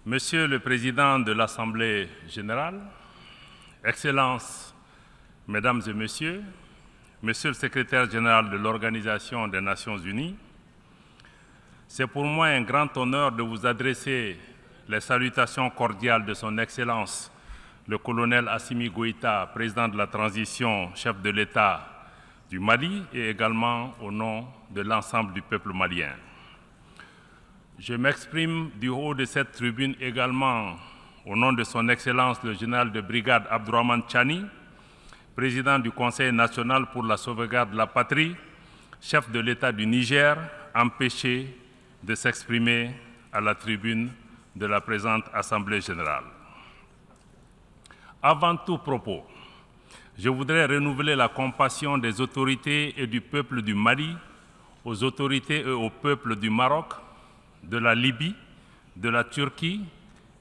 Monsieur le Président de l'Assemblée générale, Excellences, Mesdames et Messieurs, Monsieur le Secrétaire général de l'Organisation des Nations Unies, c'est pour moi un grand honneur de vous adresser les salutations cordiales de Son Excellence, le colonel Assimi Goïta, président de la transition, chef de l'État du Mali, et également au nom de l'ensemble du peuple malien. Je m'exprime du haut de cette tribune également au nom de Son Excellence le général de brigade Abdourahmane Tchani, président du Conseil national pour la sauvegarde de la patrie, chef de l'État du Niger, empêché de s'exprimer à la tribune de la présente Assemblée générale. Avant tout propos, je voudrais renouveler la compassion des autorités et du peuple du Mali aux autorités et au peuple du Maroc, de la Libye, de la Turquie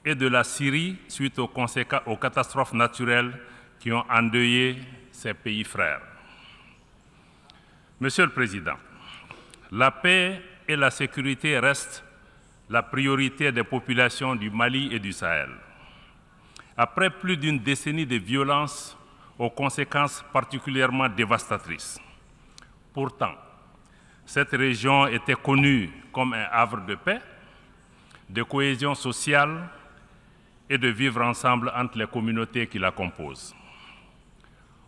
et de la Syrie suite aux catastrophes naturelles qui ont endeuillé ces pays frères. Monsieur le Président, la paix et la sécurité restent la priorité des populations du Mali et du Sahel. Après plus d'une décennie de violences aux conséquences particulièrement dévastatrices. Pourtant, cette région était connue comme un havre de paix, de cohésion sociale et de vivre ensemble entre les communautés qui la composent.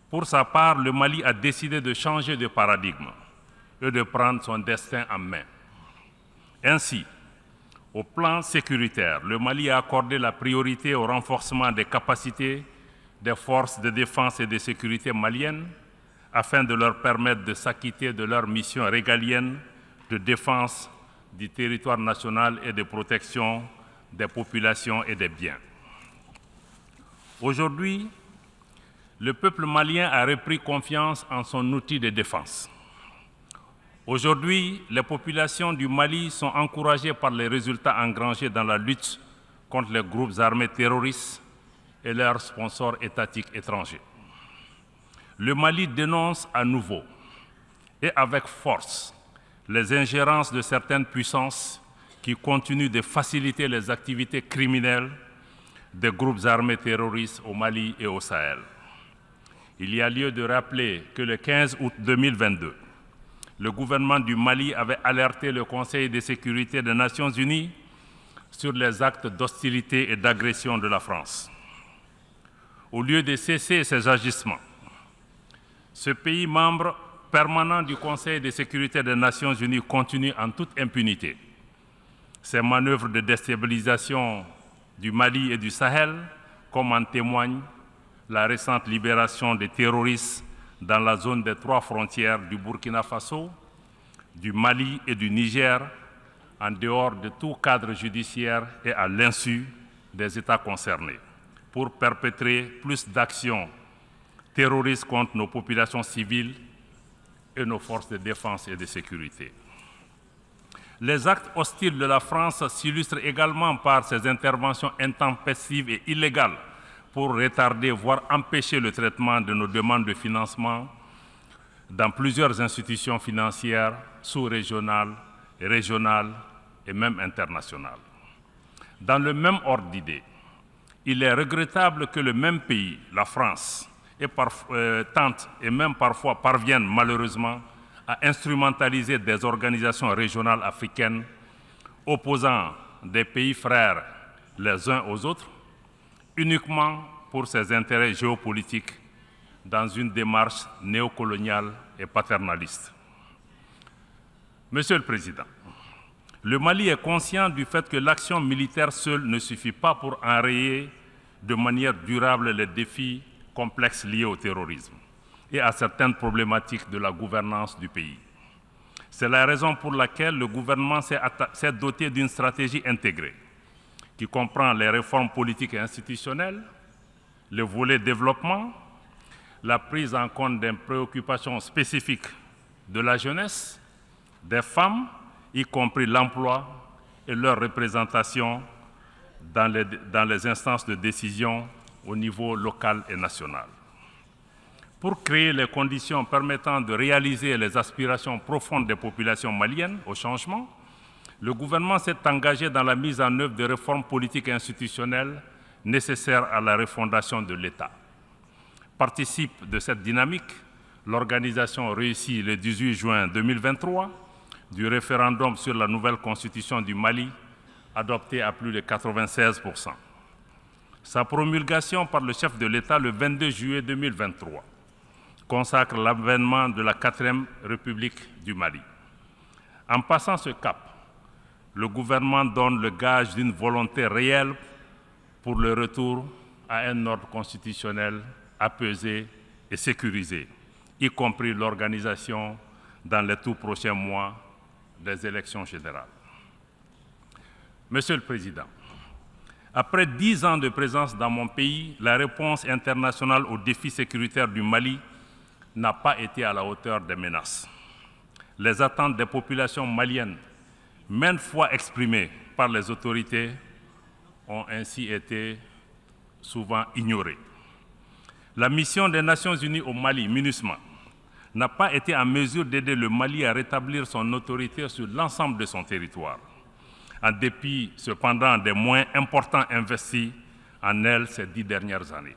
Pour sa part, le Mali a décidé de changer de paradigme et de prendre son destin en main. Ainsi, au plan sécuritaire, le Mali a accordé la priorité au renforcement des capacités des forces de défense et de sécurité maliennes afin de leur permettre de s'acquitter de leur mission régalienne de défense du territoire national et de protection des populations et des biens. Aujourd'hui, le peuple malien a repris confiance en son outil de défense. Aujourd'hui, les populations du Mali sont encouragées par les résultats engrangés dans la lutte contre les groupes armés terroristes et leurs sponsors étatiques étrangers. Le Mali dénonce à nouveau et avec force les ingérences de certaines puissances qui continuent de faciliter les activités criminelles des groupes armés terroristes au Mali et au Sahel. Il y a lieu de rappeler que le 15 août 2022, le gouvernement du Mali avait alerté le Conseil de sécurité des Nations Unies sur les actes d'hostilité et d'agression de la France. Au lieu de cesser ces agissements, ce pays membre permanent du Conseil de sécurité des Nations Unies continue en toute impunité ces manœuvres de déstabilisation du Mali et du Sahel, comme en témoigne la récente libération des terroristes dans la zone des 3 frontières du Burkina Faso, du Mali et du Niger, en dehors de tout cadre judiciaire et à l'insu des États concernés, pour perpétrer plus d'actions terroristes contre nos populations civiles et nos forces de défense et de sécurité. Les actes hostiles de la France s'illustrent également par ses interventions intempestives et illégales pour retarder, voire empêcher le traitement de nos demandes de financement dans plusieurs institutions financières sous-régionales, régionales et même internationales. Dans le même ordre d'idées, il est regrettable que le même pays, la France, tente et même parfois parvienne malheureusement à instrumentaliser des organisations régionales africaines opposant des pays frères les uns aux autres uniquement pour ses intérêts géopolitiques dans une démarche néocoloniale et paternaliste. Monsieur le Président, le Mali est conscient du fait que l'action militaire seule ne suffit pas pour enrayer de manière durable les défis complexes liés au terrorisme et à certaines problématiques de la gouvernance du pays. C'est la raison pour laquelle le gouvernement s'est doté d'une stratégie intégrée qui comprend les réformes politiques et institutionnelles, le volet développement, la prise en compte des préoccupations spécifiques de la jeunesse, des femmes, y compris l'emploi et leur représentation dans les instances de décision au niveau local et national. Pour créer les conditions permettant de réaliser les aspirations profondes des populations maliennes au changement, Le gouvernement s'est engagé dans la mise en œuvre de réformes politiques et institutionnelles nécessaires à la refondation de l'État. Participe de cette dynamique l'organisation réussie le 18 juin 2023 du référendum sur la nouvelle constitution du Mali, adoptée à plus de 96%. Sa promulgation par le chef de l'État le 22 juillet 2023 consacre l'avènement de la 4e République du Mali. En passant ce cap, le gouvernement donne le gage d'une volonté réelle pour le retour à un ordre constitutionnel apaisé et sécurisé, y compris l'organisation dans les tout prochains mois des élections générales. Monsieur le Président, après 10 ans de présence dans mon pays, la réponse internationale aux défis sécuritaires du Mali n'a pas été à la hauteur des menaces. Les attentes des populations maliennes, maintes fois exprimées par les autorités, ont ainsi été souvent ignorées. La mission des Nations Unies au Mali, MINUSMA, n'a pas été en mesure d'aider le Mali à rétablir son autorité sur l'ensemble de son territoire, en dépit cependant des moyens importants investis en elle ces 10 dernières années.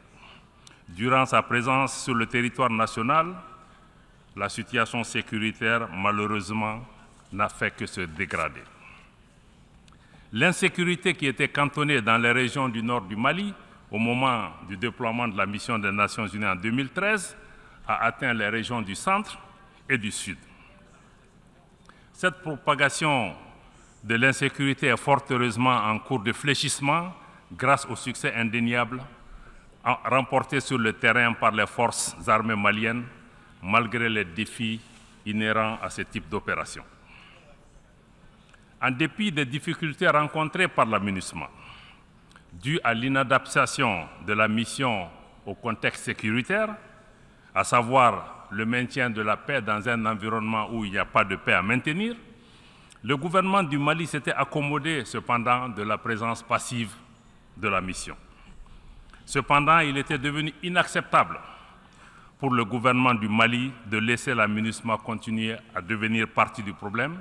Durant sa présence sur le territoire national, la situation sécuritaire, malheureusement, n'a fait que se dégrader. L'insécurité qui était cantonnée dans les régions du nord du Mali au moment du déploiement de la mission des Nations Unies en 2013 a atteint les régions du centre et du sud. Cette propagation de l'insécurité est fort heureusement en cours de fléchissement grâce au succès indéniable remporté sur le terrain par les forces armées maliennes, malgré les défis inhérents à ce type d'opération. En dépit des difficultés rencontrées par la MINUSMA, dues à l'inadaptation de la mission au contexte sécuritaire, à savoir le maintien de la paix dans un environnement où il n'y a pas de paix à maintenir, le gouvernement du Mali s'était accommodé cependant de la présence passive de la mission. Cependant, il était devenu inacceptable pour le gouvernement du Mali de laisser la MINUSMA continuer à devenir partie du problème,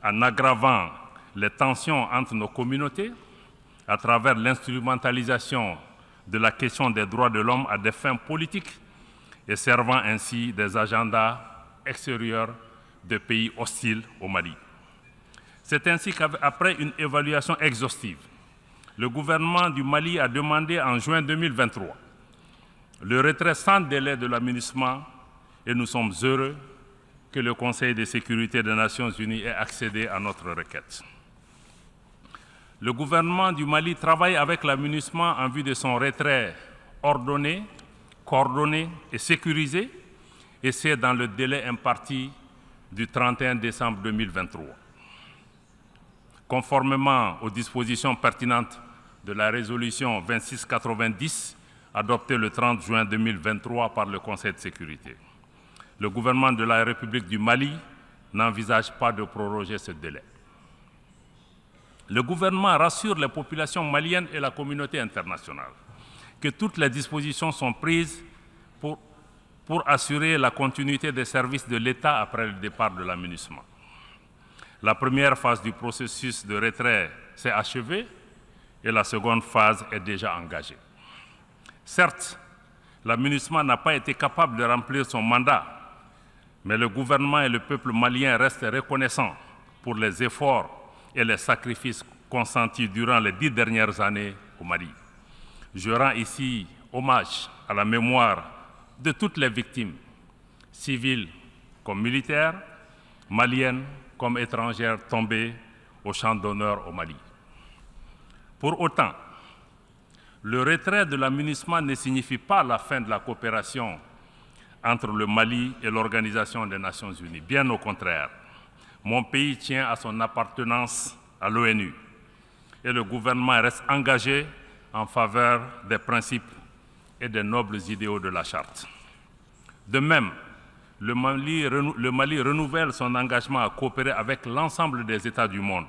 en aggravant les tensions entre nos communautés à travers l'instrumentalisation de la question des droits de l'homme à des fins politiques et servant ainsi des agendas extérieurs de pays hostiles au Mali. C'est ainsi qu'après une évaluation exhaustive, le gouvernement du Mali a demandé en juin 2023 le retrait sans délai de la MINUSMA et nous sommes heureux que le Conseil de sécurité des Nations Unies ait accédé à notre requête. Le gouvernement du Mali travaille avec la MINUSMA en vue de son retrait ordonné, coordonné et sécurisé, et c'est dans le délai imparti du 31 décembre 2023. Conformément aux dispositions pertinentes de la résolution 2690, adoptée le 30 juin 2023 par le Conseil de sécurité. Le gouvernement de la République du Mali n'envisage pas de proroger ce délai. Le gouvernement rassure les populations maliennes et la communauté internationale que toutes les dispositions sont prises pour assurer la continuité des services de l'État après le départ de la MINUSMA. La première phase du processus de retrait s'est achevée et la seconde phase est déjà engagée. Certes, la MINUSMA n'a pas été capable de remplir son mandat, mais le gouvernement et le peuple malien restent reconnaissants pour les efforts et les sacrifices consentis durant les 10 dernières années au Mali. Je rends ici hommage à la mémoire de toutes les victimes, civiles comme militaires, maliennes comme étrangères tombées au champ d'honneur au Mali. Pour autant, le retrait de la MINUSMA ne signifie pas la fin de la coopération entre le Mali et l'Organisation des Nations Unies. Bien au contraire, mon pays tient à son appartenance à l'ONU et le gouvernement reste engagé en faveur des principes et des nobles idéaux de la Charte. De même, le Mali renouvelle son engagement à coopérer avec l'ensemble des États du monde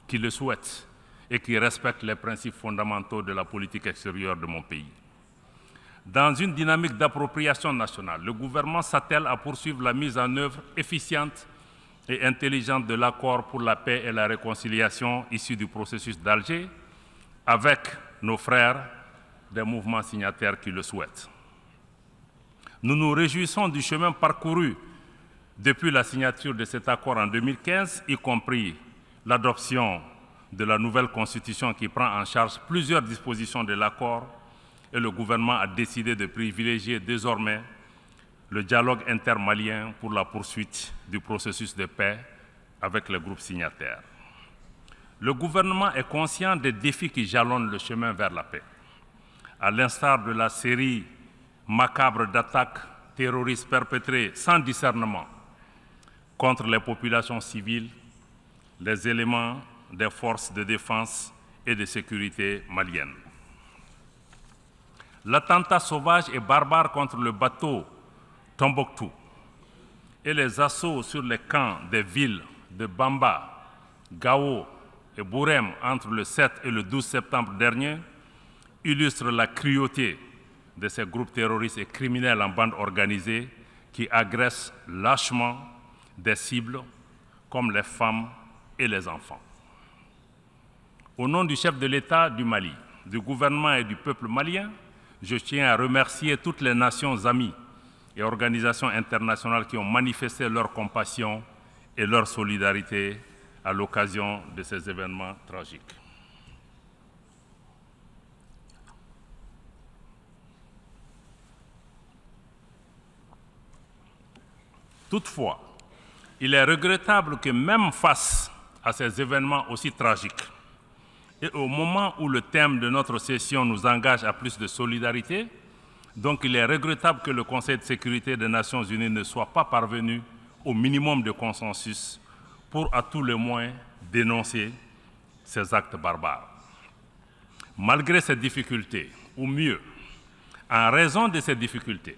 qui le souhaitent et qui respectent les principes fondamentaux de la politique extérieure de mon pays. Dans une dynamique d'appropriation nationale, le gouvernement s'attelle à poursuivre la mise en œuvre efficiente et intelligente de l'accord pour la paix et la réconciliation issu du processus d'Alger avec nos frères des mouvements signataires qui le souhaitent. Nous nous réjouissons du chemin parcouru depuis la signature de cet accord en 2015, y compris l'adoption de la nouvelle constitution qui prend en charge plusieurs dispositions de l'accord, et le gouvernement a décidé de privilégier désormais le dialogue intermalien pour la poursuite du processus de paix avec les groupes signataires. Le gouvernement est conscient des défis qui jalonnent le chemin vers la paix, à l'instar de la série macabre d'attaques terroristes perpétrées sans discernement contre les populations civiles, les éléments des forces de défense et de sécurité maliennes. L'attentat sauvage et barbare contre le bateau Tombouctou et les assauts sur les camps des villes de Bamba, Gao et Bourem entre le 7 et le 12 septembre dernier illustrent la cruauté de ces groupes terroristes et criminels en bande organisée qui agressent lâchement des cibles comme les femmes et les enfants. Au nom du chef de l'État du Mali, du gouvernement et du peuple malien, je tiens à remercier toutes les nations amies et organisations internationales qui ont manifesté leur compassion et leur solidarité à l'occasion de ces événements tragiques. Toutefois, il est regrettable que même face à ces événements aussi tragiques, et au moment où le thème de notre session nous engage à plus de solidarité, donc il est regrettable que le Conseil de sécurité des Nations Unies ne soit pas parvenu au minimum de consensus pour à tout le moins dénoncer ces actes barbares. Malgré ces difficultés, ou mieux, en raison de ces difficultés,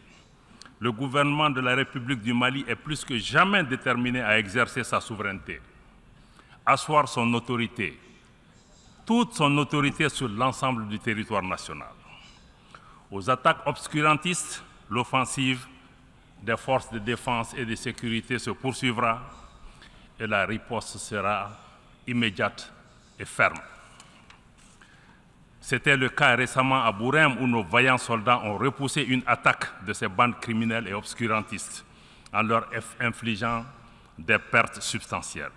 le gouvernement de la République du Mali est plus que jamais déterminé à exercer sa souveraineté, asseoir son autorité, toute son autorité sur l'ensemble du territoire national. Aux attaques obscurantistes, l'offensive des forces de défense et de sécurité se poursuivra et la riposte sera immédiate et ferme. C'était le cas récemment à Bourem où nos vaillants soldats ont repoussé une attaque de ces bandes criminelles et obscurantistes en leur infligeant des pertes substantielles.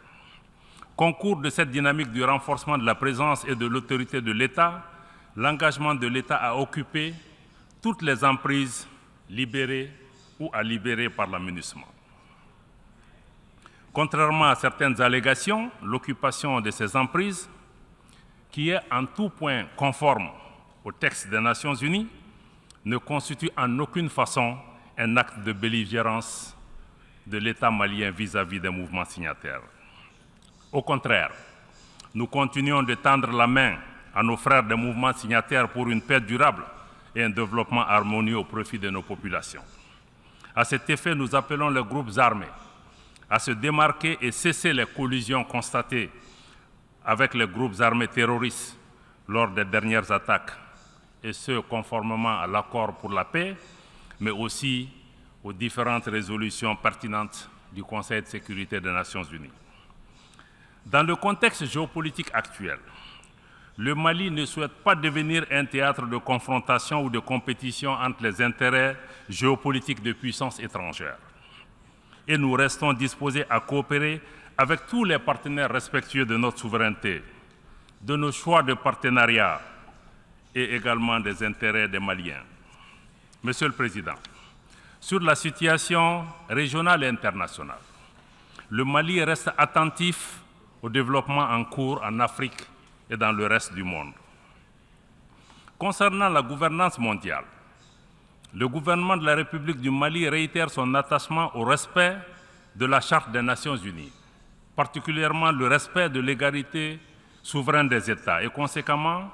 Concours de cette dynamique du renforcement de la présence et de l'autorité de l'État, l'engagement de l'État à occuper toutes les emprises libérées ou à libérer par la MINUSMA. Contrairement à certaines allégations, l'occupation de ces emprises, qui est en tout point conforme au texte des Nations Unies, ne constitue en aucune façon un acte de belligérance de l'État malien vis-à-vis des mouvements signataires. Au contraire, nous continuons de tendre la main à nos frères des mouvements signataires pour une paix durable et un développement harmonieux au profit de nos populations. À cet effet, nous appelons les groupes armés à se démarquer et cesser les collisions constatées avec les groupes armés terroristes lors des dernières attaques, et ce, conformément à l'accord pour la paix, mais aussi aux différentes résolutions pertinentes du Conseil de sécurité des Nations Unies. Dans le contexte géopolitique actuel, le Mali ne souhaite pas devenir un théâtre de confrontation ou de compétition entre les intérêts géopolitiques de puissances étrangères. Et nous restons disposés à coopérer avec tous les partenaires respectueux de notre souveraineté, de nos choix de partenariat et également des intérêts des Maliens. Monsieur le Président, sur la situation régionale et internationale, le Mali reste attentif au développement en cours en Afrique et dans le reste du monde. Concernant la gouvernance mondiale, le gouvernement de la République du Mali réitère son attachement au respect de la Charte des Nations Unies, particulièrement le respect de l'égalité souveraine des États et conséquemment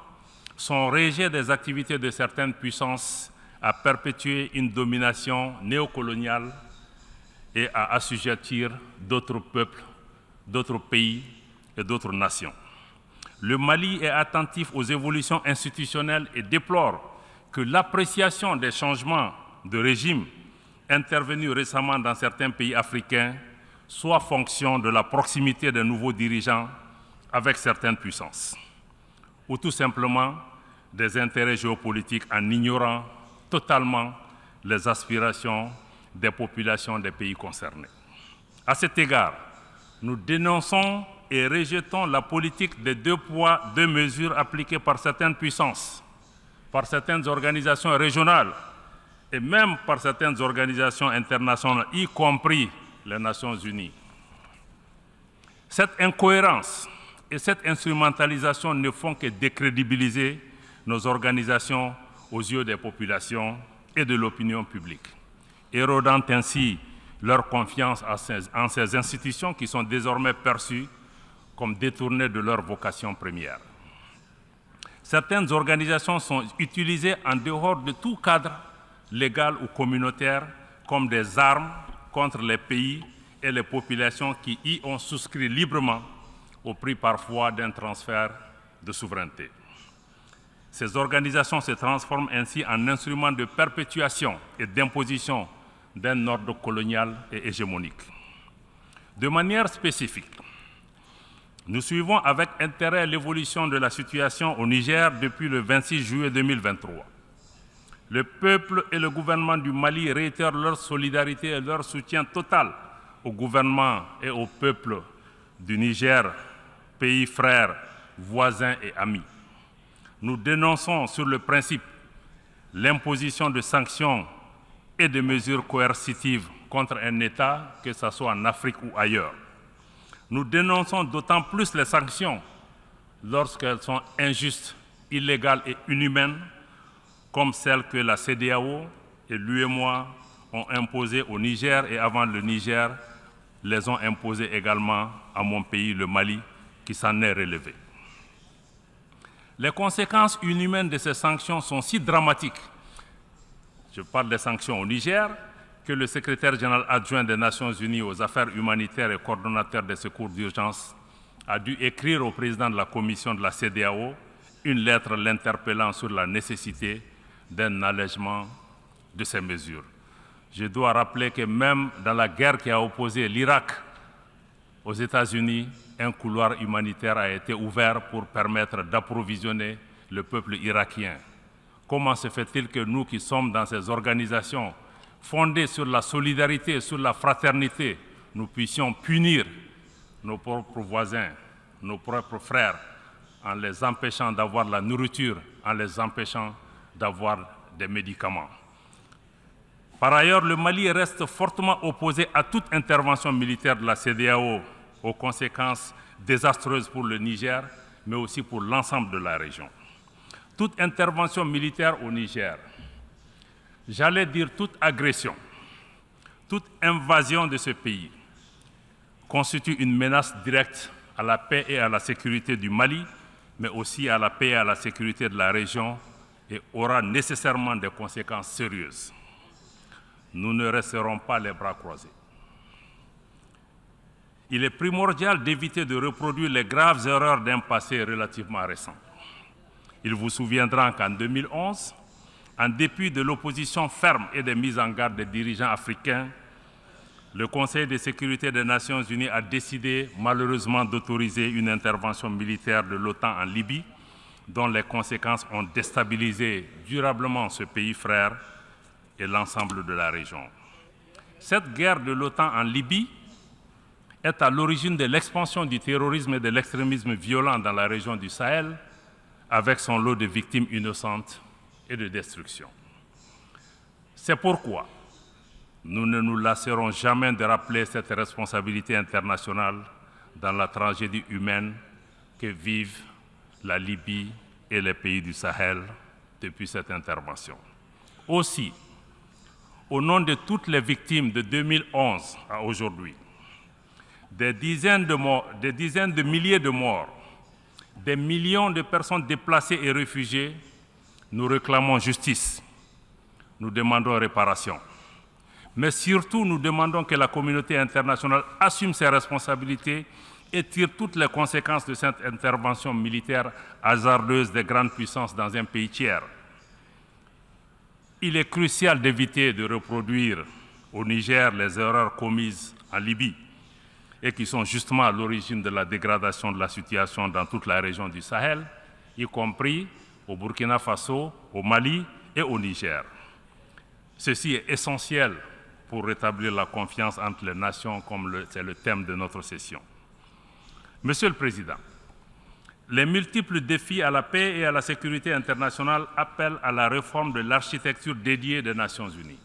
son rejet des activités de certaines puissances à perpétuer une domination néocoloniale et à assujettir d'autres peuples, d'autres pays et d'autres nations. Le Mali est attentif aux évolutions institutionnelles et déplore que l'appréciation des changements de régime intervenus récemment dans certains pays africains soit fonction de la proximité des nouveaux dirigeants avec certaines puissances, ou tout simplement des intérêts géopolitiques en ignorant totalement les aspirations des populations des pays concernés. À cet égard, nous dénonçons et rejetons la politique des 2 poids, 2 mesures appliquées par certaines puissances, par certaines organisations régionales et même par certaines organisations internationales, y compris les Nations Unies. Cette incohérence et cette instrumentalisation ne font que décrédibiliser nos organisations aux yeux des populations et de l'opinion publique, érodant ainsi leur confiance en ces institutions qui sont désormais perçues comme détournées de leur vocation première. Certaines organisations sont utilisées en dehors de tout cadre légal ou communautaire comme des armes contre les pays et les populations qui y ont souscrit librement au prix parfois d'un transfert de souveraineté. Ces organisations se transforment ainsi en instruments de perpétuation et d'imposition d'un ordre colonial et hégémonique. De manière spécifique, nous suivons avec intérêt l'évolution de la situation au Niger depuis le 26 juillet 2023. Le peuple et le gouvernement du Mali réitèrent leur solidarité et leur soutien total au gouvernement et au peuple du Niger, pays frères, voisins et amis. Nous dénonçons sur le principe l'imposition de sanctions et de mesures coercitives contre un État, que ce soit en Afrique ou ailleurs. Nous dénonçons d'autant plus les sanctions lorsqu'elles sont injustes, illégales et inhumaines, comme celles que la CEDEAO et l'UEMOA ont imposées au Niger et avant le Niger, les ont imposées également à mon pays, le Mali, qui s'en est relevé. Les conséquences inhumaines de ces sanctions sont si dramatiques, je parle des sanctions au Niger, que le secrétaire général adjoint des Nations Unies aux affaires humanitaires et coordonnateur des secours d'urgence a dû écrire au président de la commission de la CEDEAO une lettre l'interpellant sur la nécessité d'un allègement de ces mesures. Je dois rappeler que même dans la guerre qui a opposé l'Irak aux États-Unis, un couloir humanitaire a été ouvert pour permettre d'approvisionner le peuple irakien. Comment se fait-il que nous qui sommes dans ces organisations fondées sur la solidarité et sur la fraternité, nous puissions punir nos propres voisins, nos propres frères, en les empêchant d'avoir la nourriture, en les empêchant d'avoir des médicaments? Par ailleurs, le Mali reste fortement opposé à toute intervention militaire de la CEDEAO aux conséquences désastreuses pour le Niger, mais aussi pour l'ensemble de la région. Toute intervention militaire au Niger, j'allais dire toute agression, toute invasion de ce pays, constitue une menace directe à la paix et à la sécurité du Mali, mais aussi à la paix et à la sécurité de la région et aura nécessairement des conséquences sérieuses. Nous ne resterons pas les bras croisés. Il est primordial d'éviter de reproduire les graves erreurs d'un passé relativement récent. Il vous souviendra qu'en 2011, en dépit de l'opposition ferme et des mises en garde des dirigeants africains, le Conseil de sécurité des Nations Unies a décidé malheureusement d'autoriser une intervention militaire de l'OTAN en Libye, dont les conséquences ont déstabilisé durablement ce pays frère et l'ensemble de la région. Cette guerre de l'OTAN en Libye est à l'origine de l'expansion du terrorisme et de l'extrémisme violent dans la région du Sahel, avec son lot de victimes innocentes et de destruction. C'est pourquoi nous ne nous lasserons jamais de rappeler cette responsabilité internationale dans la tragédie humaine que vivent la Libye et les pays du Sahel depuis cette intervention. Aussi, au nom de toutes les victimes de 2011 à aujourd'hui, des dizaines de milliers de morts, des millions de personnes déplacées et réfugiées, nous réclamons justice, nous demandons réparation. Mais surtout, nous demandons que la communauté internationale assume ses responsabilités et tire toutes les conséquences de cette intervention militaire hasardeuse des grandes puissances dans un pays tiers. Il est crucial d'éviter de reproduire au Niger les erreurs commises en Libye. et qui sont justement à l'origine de la dégradation de la situation dans toute la région du Sahel, y compris au Burkina Faso, au Mali et au Niger. Ceci est essentiel pour rétablir la confiance entre les nations, comme c'est le thème de notre session. Monsieur le Président, les multiples défis à la paix et à la sécurité internationale appellent à la réforme de l'architecture dédiée des Nations Unies.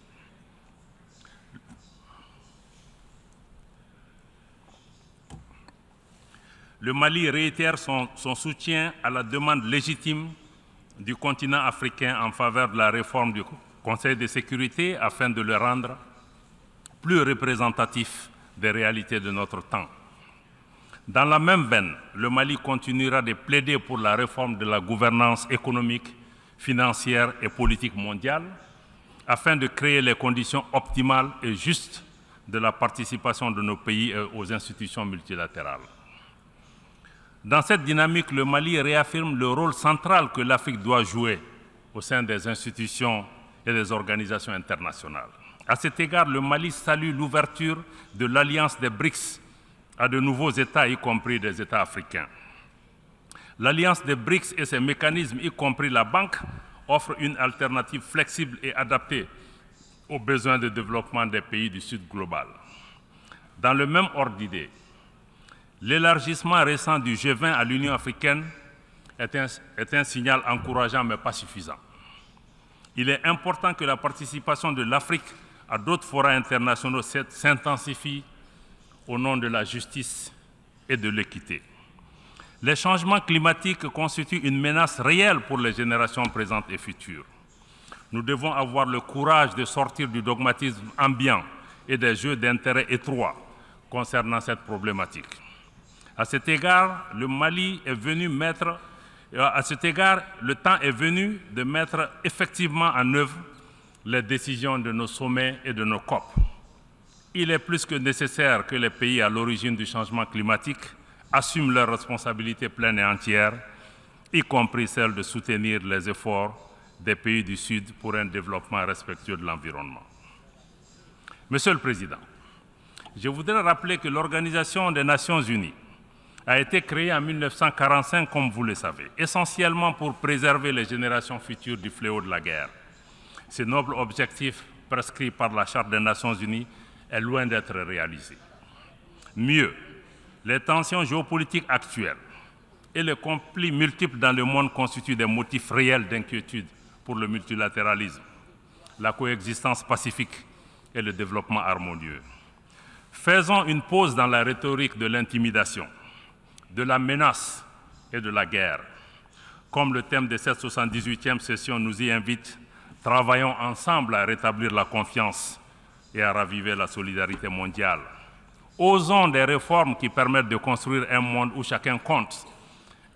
Le Mali réitère son soutien à la demande légitime du continent africain en faveur de la réforme du Conseil de sécurité afin de le rendre plus représentatif des réalités de notre temps. Dans la même veine, le Mali continuera de plaider pour la réforme de la gouvernance économique, financière et politique mondiale afin de créer les conditions optimales et justes de la participation de nos pays aux institutions multilatérales. Dans cette dynamique, le Mali réaffirme le rôle central que l'Afrique doit jouer au sein des institutions et des organisations internationales. À cet égard, le Mali salue l'ouverture de l'Alliance des BRICS à de nouveaux États, y compris des États africains. L'Alliance des BRICS et ses mécanismes, y compris la banque, offrent une alternative flexible et adaptée aux besoins de développement des pays du Sud global. Dans le même ordre d'idées, l'élargissement récent du G20 à l'Union africaine est un signal encourageant mais pas suffisant. Il est important que la participation de l'Afrique à d'autres forats internationaux s'intensifie au nom de la justice et de l'équité. Les changements climatiques constituent une menace réelle pour les générations présentes et futures. Nous devons avoir le courage de sortir du dogmatisme ambiant et des jeux d'intérêts étroits concernant cette problématique. À cet égard, le temps est venu de mettre effectivement en œuvre les décisions de nos sommets et de nos COP. Il est plus que nécessaire que les pays à l'origine du changement climatique assument leurs responsabilités pleines et entières, y compris celle de soutenir les efforts des pays du Sud pour un développement respectueux de l'environnement. Monsieur le Président, je voudrais rappeler que l'Organisation des Nations Unies a été créée en 1945, comme vous le savez, essentiellement pour préserver les générations futures du fléau de la guerre. Ce noble objectif prescrit par la Charte des Nations Unies est loin d'être réalisé. Mieux, les tensions géopolitiques actuelles et les conflits multiples dans le monde constituent des motifs réels d'inquiétude pour le multilatéralisme, la coexistence pacifique et le développement harmonieux. Faisons une pause dans la rhétorique de l'intimidation, de la menace et de la guerre. Comme le thème de cette 78e session nous y invite, travaillons ensemble à rétablir la confiance et à raviver la solidarité mondiale. Osons des réformes qui permettent de construire un monde où chacun compte,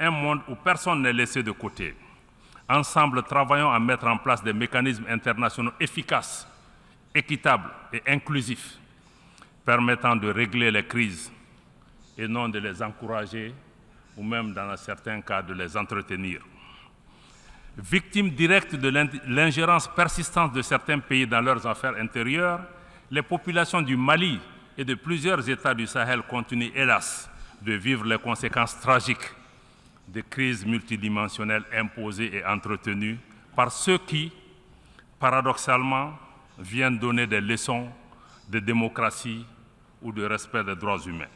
un monde où personne n'est laissé de côté. Ensemble, travaillons à mettre en place des mécanismes internationaux efficaces, équitables et inclusifs, permettant de régler les crises et non de les encourager ou même, dans certains cas, de les entretenir. Victimes directes de l'ingérence persistante de certains pays dans leurs affaires intérieures, les populations du Mali et de plusieurs États du Sahel continuent, hélas, de vivre les conséquences tragiques des crises multidimensionnelles imposées et entretenues par ceux qui, paradoxalement, viennent donner des leçons de démocratie ou de respect des droits humains.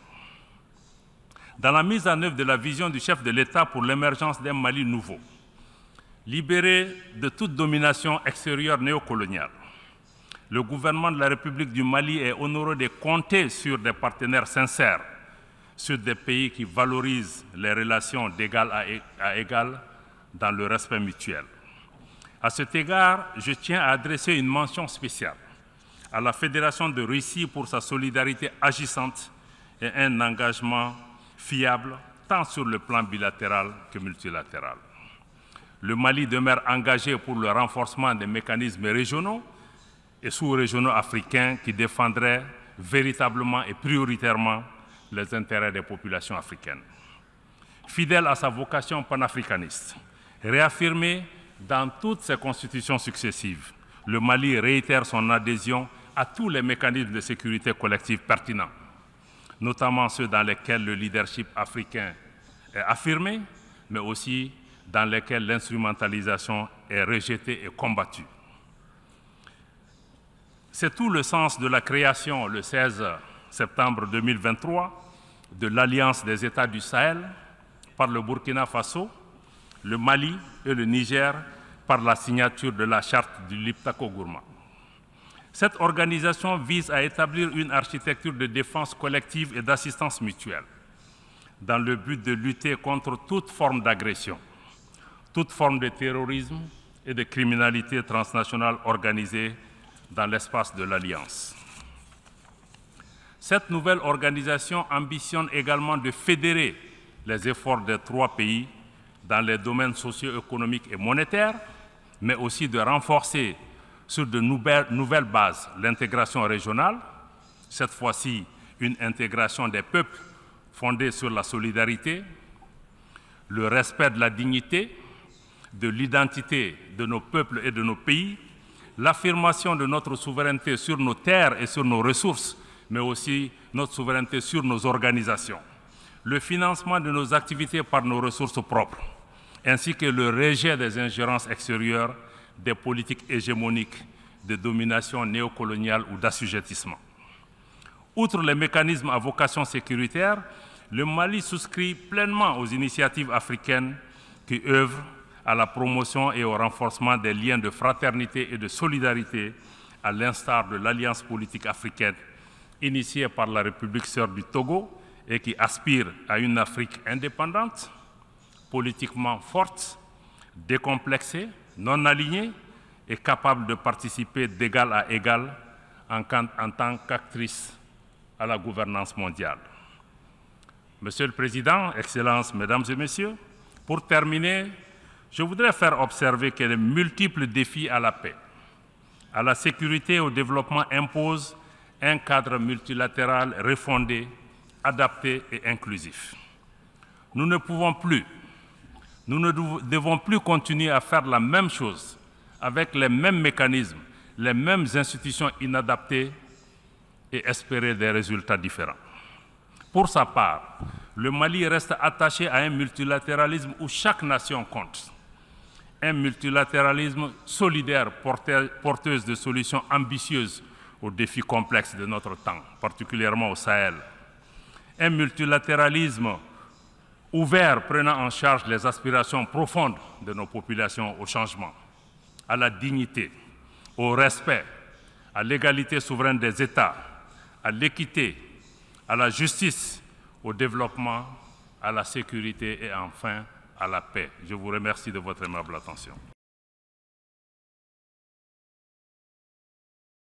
Dans la mise en œuvre de la vision du chef de l'État pour l'émergence d'un Mali nouveau, libéré de toute domination extérieure néocoloniale, le gouvernement de la République du Mali est honoré de compter sur des partenaires sincères, sur des pays qui valorisent les relations d'égal à égal dans le respect mutuel. À cet égard, je tiens à adresser une mention spéciale à la Fédération de Russie pour sa solidarité agissante et un engagement fiable, tant sur le plan bilatéral que multilatéral. Le Mali demeure engagé pour le renforcement des mécanismes régionaux et sous-régionaux africains qui défendraient véritablement et prioritairement les intérêts des populations africaines. Fidèle à sa vocation panafricaniste, réaffirmée dans toutes ses constitutions successives, le Mali réitère son adhésion à tous les mécanismes de sécurité collective pertinents. notamment ceux dans lesquels le leadership africain est affirmé, mais aussi dans lesquels l'instrumentalisation est rejetée et combattue. C'est tout le sens de la création, le 16 septembre 2023, de l'Alliance des États du Sahel par le Burkina Faso, le Mali et le Niger par la signature de la charte du Liptako-Gourma. Cette organisation vise à établir une architecture de défense collective et d'assistance mutuelle dans le but de lutter contre toute forme d'agression, toute forme de terrorisme et de criminalité transnationale organisée dans l'espace de l'Alliance. Cette nouvelle organisation ambitionne également de fédérer les efforts des 3 pays dans les domaines socio-économiques et monétaires, mais aussi de renforcer sur de nouvelles bases l'intégration régionale, cette fois-ci une intégration des peuples fondée sur la solidarité, le respect de la dignité, de l'identité de nos peuples et de nos pays, l'affirmation de notre souveraineté sur nos terres et sur nos ressources, mais aussi notre souveraineté sur nos organisations, le financement de nos activités par nos ressources propres, ainsi que le rejet des ingérences extérieures, des politiques hégémoniques de domination néocoloniale ou d'assujettissement. Outre les mécanismes à vocation sécuritaire, le Mali souscrit pleinement aux initiatives africaines qui œuvrent à la promotion et au renforcement des liens de fraternité et de solidarité, à l'instar de l'Alliance politique africaine initiée par la République sœur du Togo et qui aspire à une Afrique indépendante, politiquement forte, décomplexée, non alignée et capable de participer d'égal à égal en tant qu'actrice à la gouvernance mondiale. Monsieur le Président, Excellences, Mesdames et Messieurs, pour terminer, je voudrais faire observer que les multiples défis à la paix, à la sécurité et au développement imposent un cadre multilatéral refondé, adapté et inclusif. Nous ne devons plus continuer à faire la même chose avec les mêmes mécanismes, les mêmes institutions inadaptées et espérer des résultats différents. Pour sa part, le Mali reste attaché à un multilatéralisme où chaque nation compte. Un multilatéralisme solidaire, porteuse de solutions ambitieuses aux défis complexes de notre temps, particulièrement au Sahel. Un multilatéralisme ouvert, prenant en charge les aspirations profondes de nos populations au changement, à la dignité, au respect, à l'égalité souveraine des États, à l'équité, à la justice, au développement, à la sécurité et enfin à la paix. Je vous remercie de votre aimable attention.